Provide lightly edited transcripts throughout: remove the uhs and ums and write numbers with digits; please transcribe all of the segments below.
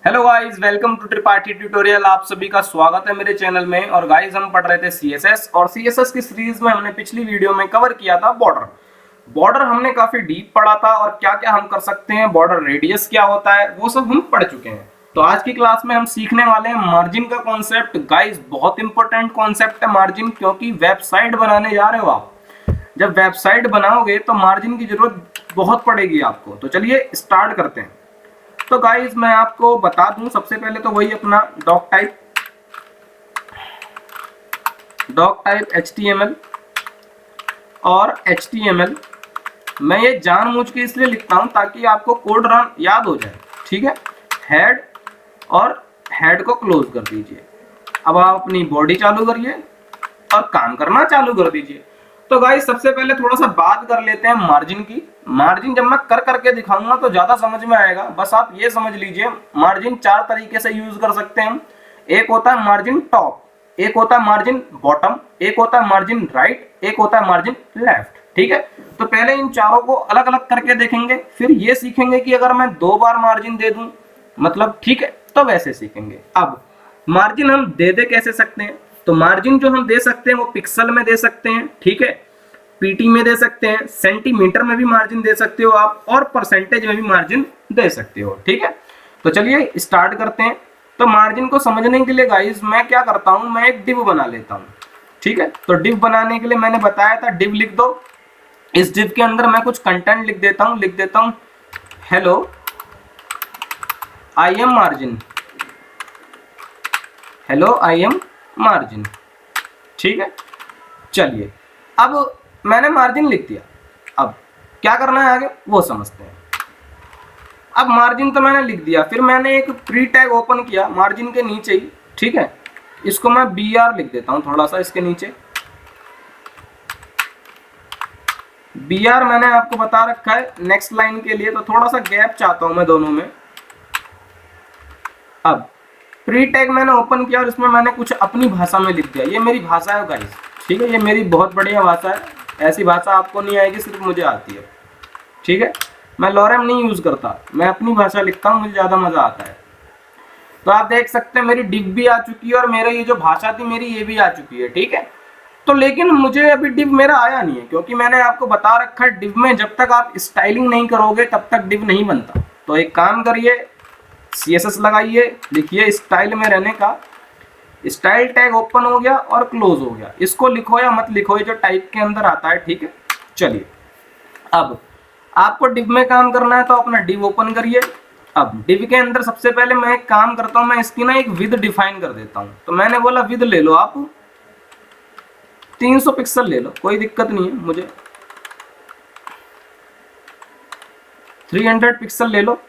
Hello guys, welcome to Tripathi tutorial. आप सभी का स्वागत है मेरे चैनल में। और गाइस, हम पढ़ रहे थे सीएसएस और सीएसएस की सीरीज में हमने पिछली वीडियो में कवर किया था बॉर्डर हमने काफी डीप पढ़ा था और क्या क्या हम कर सकते हैं, बॉर्डर रेडियस क्या होता है, वो सब हम पढ़ चुके हैं। तो आज की क्लास में हम सीखने वाले हैं मार्जिन का कॉन्सेप्ट। गाइस, बहुत इंपॉर्टेंट कॉन्सेप्ट है मार्जिन, क्योंकि वेबसाइट बनाने जा रहे हो आप। जब वेबसाइट बनाओगे तो मार्जिन की जरूरत बहुत पड़ेगी आपको। तो चलिए स्टार्ट करते हैं। तो गाइस, मैं आपको बता दूं, सबसे पहले तो वही अपना डॉक टाइप HTML और HTML। मैं ये जानबूझ के इसलिए लिखता हूं ताकि आपको कोड रन याद हो जाए, ठीक है। हेड और हेड को क्लोज कर दीजिए। अब आप अपनी बॉडी चालू करिए और काम करना चालू कर दीजिए। तो गाइस, सबसे पहले थोड़ा सा बात कर लेते हैं मार्जिन की। मार्जिन जब मैं कर करके दिखाऊंगा तो ज्यादा समझ में आएगा। बस आप ये समझ लीजिए, मार्जिन चार तरीके से यूज कर सकते हैं हम। एक होता है मार्जिन टॉप, एक होता है मार्जिन बॉटम, एक होता है मार्जिन राइट, एक होता है मार्जिन लेफ्ट, ठीक है। तो पहले इन चारों को अलग अलग करके देखेंगे, फिर ये सीखेंगे कि अगर मैं 2 बार मार्जिन दे दूं मतलब, ठीक है, तो वैसे सीखेंगे। अब मार्जिन हम दे कैसे सकते हैं? तो मार्जिन जो हम दे सकते हैं वो पिक्सल में दे सकते हैं, ठीक है, पीटी में दे सकते हैं, सेंटीमीटर में भी मार्जिन दे सकते हो आप, और परसेंटेज में भी मार्जिन दे सकते हो, ठीक है। तो चलिए स्टार्ट करते हैं। तो मार्जिन को समझने के लिए गाइस मैं क्या करता हूं, मैं एक डिव बना लेता हूं, ठीक है। तो डिव बनाने के लिए मैंने बताया था डिव लिख दो। इस डिव के अंदर मैं कुछ कंटेंट लिख देता हूं hello I am margin, hello I am margin, ठीक है। चलिए, अब मैंने मार्जिन लिख दिया। अब क्या करना है आगे वो समझते हैं। अब मार्जिन तो मैंने लिख दिया, फिर मैंने एक प्री टैग ओपन किया मार्जिन के नीचे ही, ठीक है। इसको मैं BR लिख देता हूं थोड़ा सा इसके नीचे। BR मैंने आपको बता रखा है नेक्स्ट लाइन के लिए, तो थोड़ा सा गैप चाहता हूं मैं दोनों में। अब प्री टैग मैंने ओपन किया और इसमें मैंने कुछ अपनी भाषा में लिख दिया। ये मेरी भाषा है गाइस, ठीक है, ये मेरी बहुत बढ़िया भाषा है। ऐसी भाषा आपको नहीं आएगी, सिर्फ मुझे आती है, ठीक है। मैं लॉरेम नहीं यूज करता, मैं अपनी भाषा लिखता हूँ, मुझे ज्यादा मजा आता है। तो आप देख सकते हैं मेरी डिव भी आ चुकी है और मेरे ये जो भाषा थी मेरी ये भी आ चुकी है, ठीक है। तो लेकिन मुझे अभी डिव मेरा आया नहीं है, क्योंकि मैंने आपको बता रखा है डिव में जब तक आप स्टाइलिंग नहीं करोगे तब तक डिव नहीं बनता। तो एक काम करिए, CSS लगाइए, लिखिए स्टाइल में रहने का। स्टाइल टैग ओपन हो गया और क्लोज हो गया। इसको लिखो या मत लिखो, ये जो टाइप के अंदर आता है, ठीक है। चलिए, अब आपको डिव में काम करना है तो अपना डिव ओपन करिए। अब डिव के अंदर सबसे पहले मैं एक काम करता हूं, मैं इसकी ना एक विद डिफाइन कर देता हूं। तो मैंने बोला विद ले लो आप 300 पिक्सल ले लो, कोई दिक्कत नहीं है मुझे। 300 पिक्सल ले लो।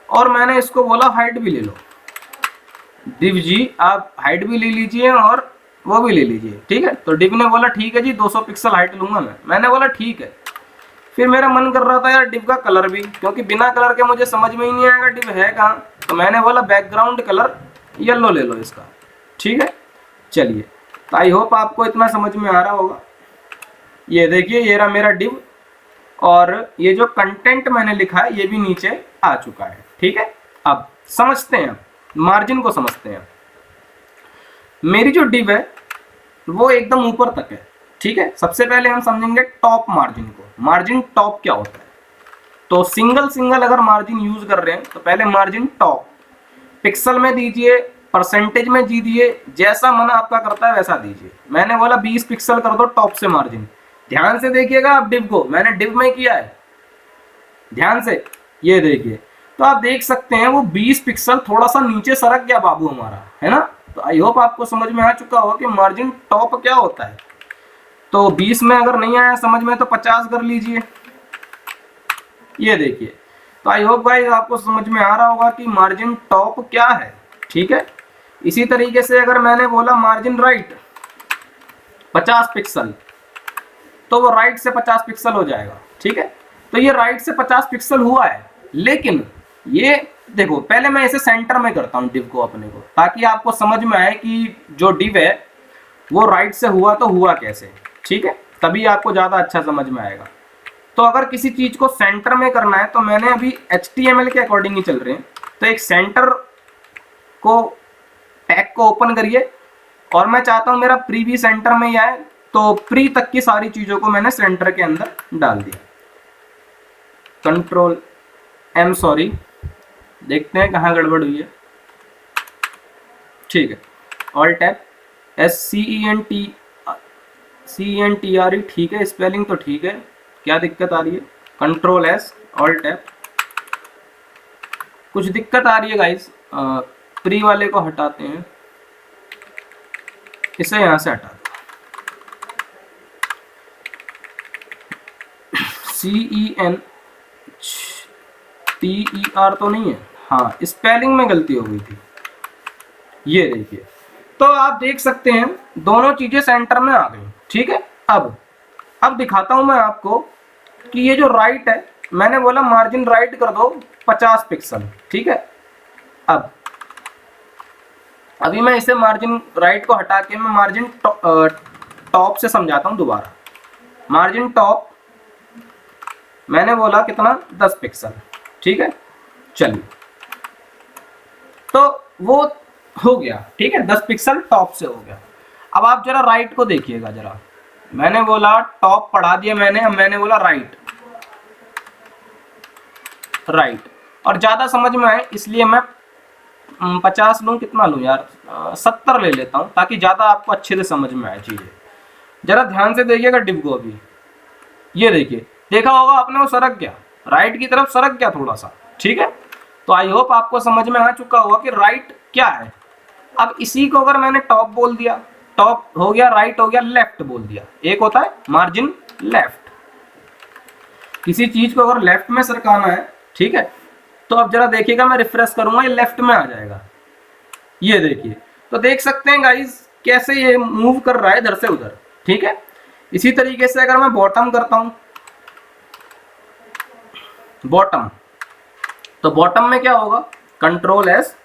और मैंने इसको बोला हाइट भी ले लो। डिव जी आप हाइट भी ले लीजिए और वो भी ले लीजिए, ठीक है। तो डिव ने बोला ठीक है जी 200 पिक्सल हाइट लूंगा मैंने बोला ठीक है। फिर मेरा मन कर रहा था यार डिव का कलर भी, क्योंकि बिना कलर के मुझे समझ में ही नहीं आएगा डिव है कहाँ। तो मैंने बोला बैकग्राउंड कलर येलो ले लो इसका, ठीक है। चलिए, तो आई होप आपको इतना समझ में आ रहा होगा। ये देखिए, ये रहा मेरा डिव और ये जो कंटेंट मैंने लिखा है ये भी नीचे आ चुका है, ठीक है। अब समझते हैं, मार्जिन को समझते हैं। मेरी जो डिव है वो एकदम ऊपर तक है, ठीक है। सबसे पहले हम समझेंगे टॉप मार्जिन को। मार्जिन टॉप क्या होता है? तो सिंगल अगर मार्जिन यूज कर रहे हैं तो पहले मार्जिन टॉप पिक्सल में दीजिए, परसेंटेज में दीजिए, जैसा मन आपका करता है वैसा दीजिए। मैंने बोला 20 पिक्सल कर दो टॉप से मार्जिन। ध्यान से देखिएगा आप डिव को, मैंने डिव में किया है, ध्यान से ये देखिए। तो आप देख सकते हैं वो 20 पिक्सल थोड़ा सा नीचे सरक गया बाबू हमारा, है ना। तो आई होप आपको समझ में आ चुका होगा कि मार्जिन टॉप क्या होता है। तो 20 में अगर नहीं आया समझ में तो 50 कर लीजिए, ये देखिए। तो आई होप गाइस आपको समझ में आ रहा होगा कि मार्जिन टॉप क्या है, ठीक है। इसी तरीके से अगर मैंने बोला मार्जिन राइट 50 पिक्सल, तो वो राइट से 50 पिक्सल हो जाएगा, ठीक है। तो ये राइट से 50 पिक्सल हुआ है, लेकिन ये देखो पहले मैं इसे सेंटर में करता हूं डिव को अपने को, ताकि आपको समझ में आए कि जो डिव है वो राइट से हुआ तो हुआ कैसे, ठीक है। तभी आपको ज्यादा अच्छा समझ में आएगा। तो अगर किसी चीज को सेंटर में करना है तो मैंने अभी HTML के अकॉर्डिंग ही चल रहे हैं। तो एक सेंटर को टैग को ओपन करिए और मैं चाहता हूं मेरा प्री भी सेंटर में ही आए, तो प्री तक की सारी चीजों को मैंने सेंटर के अंदर डाल दिया। कंट्रोल एम, सॉरी, देखते हैं कहाँ गड़बड़ हुई है। ठीक है, ऑल्ट टैब, SCENTRE, ठीक है, स्पेलिंग तो ठीक है, क्या दिक्कत आ रही है? Control S, alt tab. कुछ दिक्कत आ रही है गाइस, प्री वाले को हटाते हैं, इसे यहां से हटा दो। CENTER तो नहीं है, हाँ स्पेलिंग में गलती हो गई थी। ये देखिए, तो आप देख सकते हैं दोनों चीजें सेंटर में आ गई। ठीक है, अब दिखाता हूं मैं आपको कि ये जो राइट है, मैंने बोला मार्जिन राइट कर दो 50 पिक्सल। ठीक है, अभी मैं इसे मार्जिन राइट को हटा के मैं मार्जिन टॉप से समझाता हूं दोबारा। मार्जिन टॉप मैंने बोला कितना, 10 पिक्सल। ठीक है, चलिए, तो वो हो गया। ठीक है, 10 पिक्सल टॉप से हो गया। अब आप जरा राइट को देखिएगा जरा, मैंने बोला टॉप पढ़ा दिया मैंने, अब मैंने बोला राइट, और ज्यादा समझ में आए इसलिए मैं 50 लूं, कितना लूं यार, 70 ले लेता हूं, ताकि ज्यादा आपको अच्छे से समझ में आए चीजें। जरा ध्यान से देखिएगा डिव को। अभी ये देखिए, देखा होगा आपने, वो सरक गया, राइट की तरफ सरक गया थोड़ा सा। ठीक है, तो आई होप आपको समझ में आ चुका होगा कि राइट क्या है। अब इसी को अगर मैंने टॉप बोल दिया, टॉप हो गया, राइट हो गया, लेफ्ट बोल दिया। एक होता है मार्जिन लेफ्ट, किसी चीज को अगर लेफ्ट में सरकाना है। ठीक है, तो अब जरा देखिएगा, मैं रिफ्रेश करूंगा, ये लेफ्ट में आ जाएगा। ये देखिए, तो देख सकते हैं गाइस कैसे ये मूव कर रहा है इधर से उधर। ठीक है, इसी तरीके से अगर मैं बॉटम करता हूं, बॉटम, तो बॉटम में क्या होगा, कंट्रोल एस,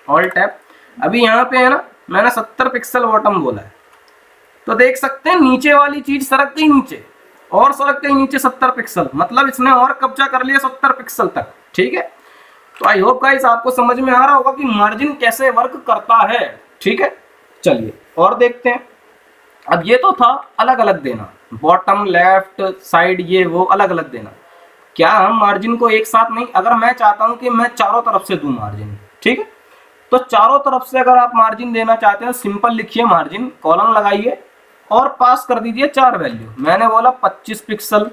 ऑल्ट टैब। अभी यहाँ पे है ना, मैंने 70 पिक्सल बॉटम बोला है, तो देख सकते हैं नीचे वाली चीज सरक गई नीचे, और सरक गई नीचे 70 पिक्सल, मतलब इसने और कब्जा कर लिया 70 पिक्सल तक। ठीक है, तो आई होप गाइस आपको समझ में आ रहा होगा कि मार्जिन कैसे वर्क करता है। ठीक है, चलिए और देखते हैं। अब ये तो था अलग अलग देना, बॉटम, लेफ्ट, साइड, ये वो अलग अलग देना। क्या हम मार्जिन को एक साथ नहीं, अगर मैं चाहता हूं कि मैं चारों तरफ से दूं मार्जिन, ठीक है, तो चारों तरफ से अगर आप मार्जिन देना चाहते हैं, सिंपल लिखिए मार्जिन, कॉलम लगाइए और पास कर दीजिए 4 वैल्यू। मैंने बोला 25 पिक्सल,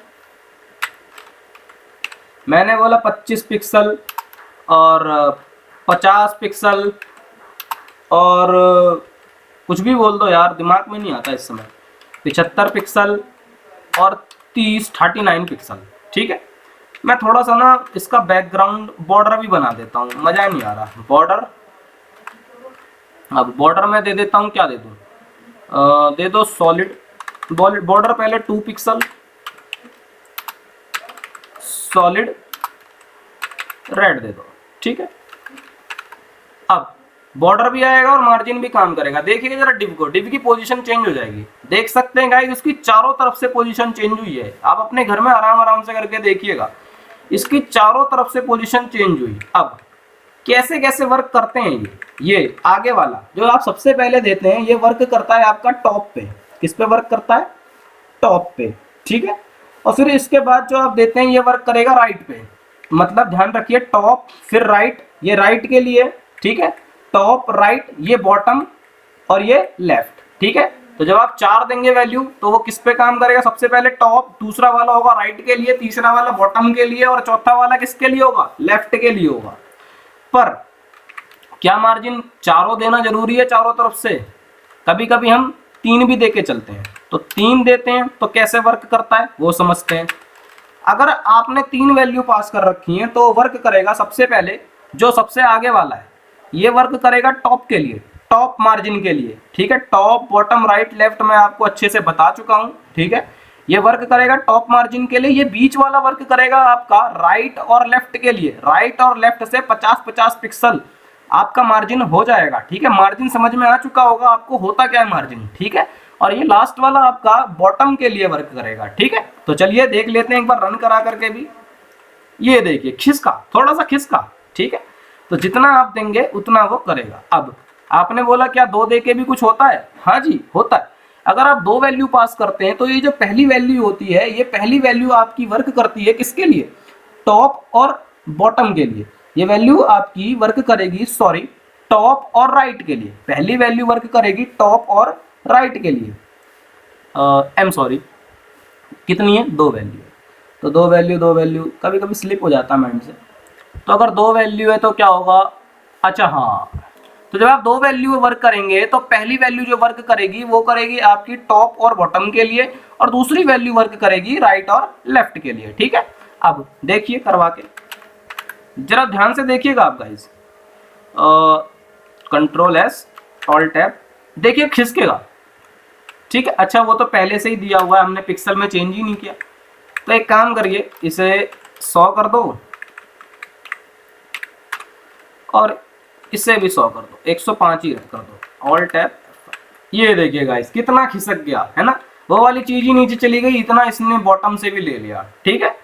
मैंने बोला 25 पिक्सल और 50 पिक्सल और कुछ भी बोल दो यार, दिमाग में नहीं आता इस समय, 75 पिक्सल और 39 पिक्सल। ठीक है, मैं थोड़ा सा ना इसका बैकग्राउंड बॉर्डर भी बना देता हूँ, मजा नहीं आ रहा। बॉर्डर, अब बॉर्डर में दे देता हूँ, क्या दे दूँ, दे दो सॉलिड बॉर्डर, पहले 2 पिक्सल, सॉलिड रेड दे दो। ठीक है, अब बॉर्डर भी आएगा और मार्जिन भी काम करेगा। देखिए जरा डिव को, डिव की पोजीशन चेंज हो जाएगी, देख सकते हैं गाइस उसकी चारों तरफ से पोजीशन चेंज हुई है। आप अपने घर में आराम आराम से करके देखिएगा, इसकी चारों तरफ से पोजीशन चेंज हुई। अब कैसे कैसे वर्क करते हैं ये आगे वाला जो आप सबसे पहले देते हैं, ये वर्क करता है आपका टॉप पे। किस पे वर्क करता है, टॉप पे। ठीक है, और फिर इसके बाद जो आप देते हैं ये वर्क करेगा राइट पे, मतलब ध्यान रखिए टॉप फिर राइट, ये राइट के लिए। ठीक है, टॉप, राइट, ये बॉटम और ये लेफ्ट। ठीक है, तो जब आप 4 देंगे वैल्यू तो वो किस पे काम करेगा, सबसे पहले टॉप, दूसरा वाला होगा राइट के लिए, तीसरा वाला बॉटम के लिए और चौथा वाला किसके लिए होगा, लेफ्ट के लिए होगा। पर क्या मार्जिन चारों देना जरूरी है चारों तरफ से? कभी कभी हम 3 भी देके चलते हैं, तो 3 देते हैं तो कैसे वर्क करता है वो समझते हैं। अगर आपने 3 वैल्यू पास कर रखी है तो वर्क करेगा सबसे पहले जो सबसे आगे वाला है, ये वर्क करेगा टॉप के लिए, टॉप मार्जिन के लिए। ठीक है, टॉप, बॉटम, राइट, लेफ्ट मैं आपको अच्छे से बता चुका हूं। ठीक है, ये वर्क करेगा टॉप मार्जिन के लिए, ये बीच वाला वर्क करेगा आपका राइट और लेफ्ट के लिए। राइट और लेफ्ट से 50-50 पिक्सल आपका मार्जिन हो जाएगा। ठीक है, मार्जिन समझ में आ चुका होगा आपको होता क्या है मार्जिन। ठीक है, और ये लास्ट वाला आपका बॉटम के लिए वर्क करेगा। ठीक है, तो चलिए देख लेते हैं एक बार रन करा करके भी। ये देखिए खिसका, थोड़ा सा खिसका। ठीक है, तो जितना आप देंगे उतना वो करेगा। अब आपने बोला क्या 2 दे के भी कुछ होता है? हाँ जी होता है। अगर आप 2 वैल्यू पास करते हैं तो ये जो पहली वैल्यू होती है, ये पहली वैल्यू आपकी वर्क करती है किसके लिए? टॉप और बॉटम के लिए। ये वैल्यू आपकी वर्क करेगी, सॉरी, टॉप और राइट के लिए। पहली वैल्यू वर्क करेगी टॉप और राइट के लिए। सॉरी, कितनी है? 2 वैल्यू। तो 2 वैल्यू कभी कभी स्लिप हो जाता है माइंड से। तो अगर 2 वैल्यू है तो क्या होगा? अच्छा हाँ, तो जब आप 2 वैल्यू वर्क करेंगे तो पहली वैल्यू जो वर्क करेगी वो करेगी आपकी टॉप और बॉटम के लिए, और दूसरी वैल्यू वर्क करेगी राइट और लेफ्ट के लिए। ठीक है, अब देखिए करवा के, जरा ध्यान से देखिएगा आप guys. Control S, alt tab, देखिए खिसकेगा। ठीक है, अच्छा वो तो पहले से ही दिया हुआ है, हमने पिक्सल में चेंज ही नहीं किया। तो एक काम करिए, इसे 100 कर दो और इसे भी 100 कर दो, 105 ही कर दो, ऑल्ट टैब। ये देखिए गाइस कितना खिसक गया है ना, वो वाली चीज ही नीचे चली गई, इतना इसने बॉटम से भी ले लिया। ठीक है,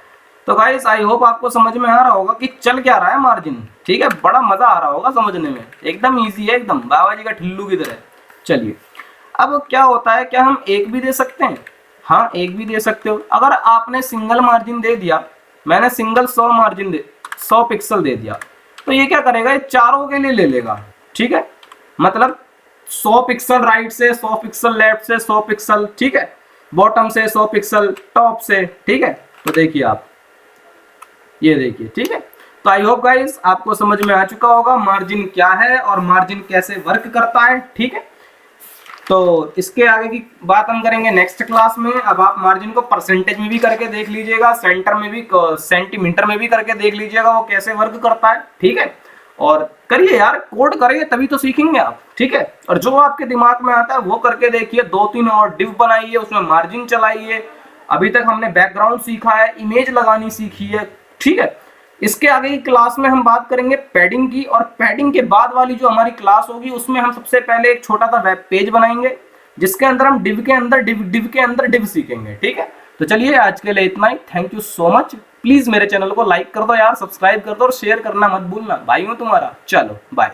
तो गाइस आई होप आपको समझ में आ रहा होगा कि चल क्या रहा है मार्जिन। ठीक है, बड़ा मजा आ रहा होगा समझने में, एकदम इजी है, एकदम बाबा जी का ठिल्लू की तरह। चलिए, अब क्या होता है, क्या हम एक भी दे सकते हैं? हाँ, एक भी दे सकते हो। अगर आपने सिंगल मार्जिन दे दिया, मैंने सिंगल 100 मार्जिन 100 पिक्सल दे दिया, तो ये क्या करेगा, ये चारों के लिए ले लेगा। ठीक है, मतलब 100 पिक्सल राइट से, 100 पिक्सल लेफ्ट से, 100 पिक्सल, ठीक है, बॉटम से, 100 पिक्सल टॉप से। ठीक है, तो देखिए आप, ये देखिए। ठीक है, तो आई होप गाइस आपको समझ में आ चुका होगा मार्जिन क्या है और मार्जिन कैसे वर्क करता है। ठीक है, तो इसके आगे की बात हम करेंगे नेक्स्ट क्लास में। अब आप मार्जिन को परसेंटेज में भी करके देख लीजिएगा, सेंटर में भी, सेंटीमीटर में भी करके देख लीजिएगा वो कैसे वर्क करता है। ठीक है, और करिए यार, कोड करिए तभी तो सीखेंगे आप। ठीक है, और जो आपके दिमाग में आता है वो करके देखिए, 2-3 और डिव बनाइए, उसमें मार्जिन चलाइए। अभी तक हमने बैकग्राउंड सीखा है, इमेज लगानी सीखी है। ठीक है, इसके आगे की क्लास में हम बात करेंगे पैडिंग की, और पैडिंग के बाद वाली जो हमारी क्लास होगी उसमें हम सबसे पहले एक छोटा सा वेब पेज बनाएंगे जिसके अंदर हम डिव के अंदर डिव सीखेंगे। ठीक है, तो चलिए आज के लिए इतना ही। Thank you so much. Please मेरे चैनल को लाइक कर दो यार, सब्सक्राइब कर दो और शेयर करना मत भूलना। भाई हूं तुम्हारा। चलो बाय।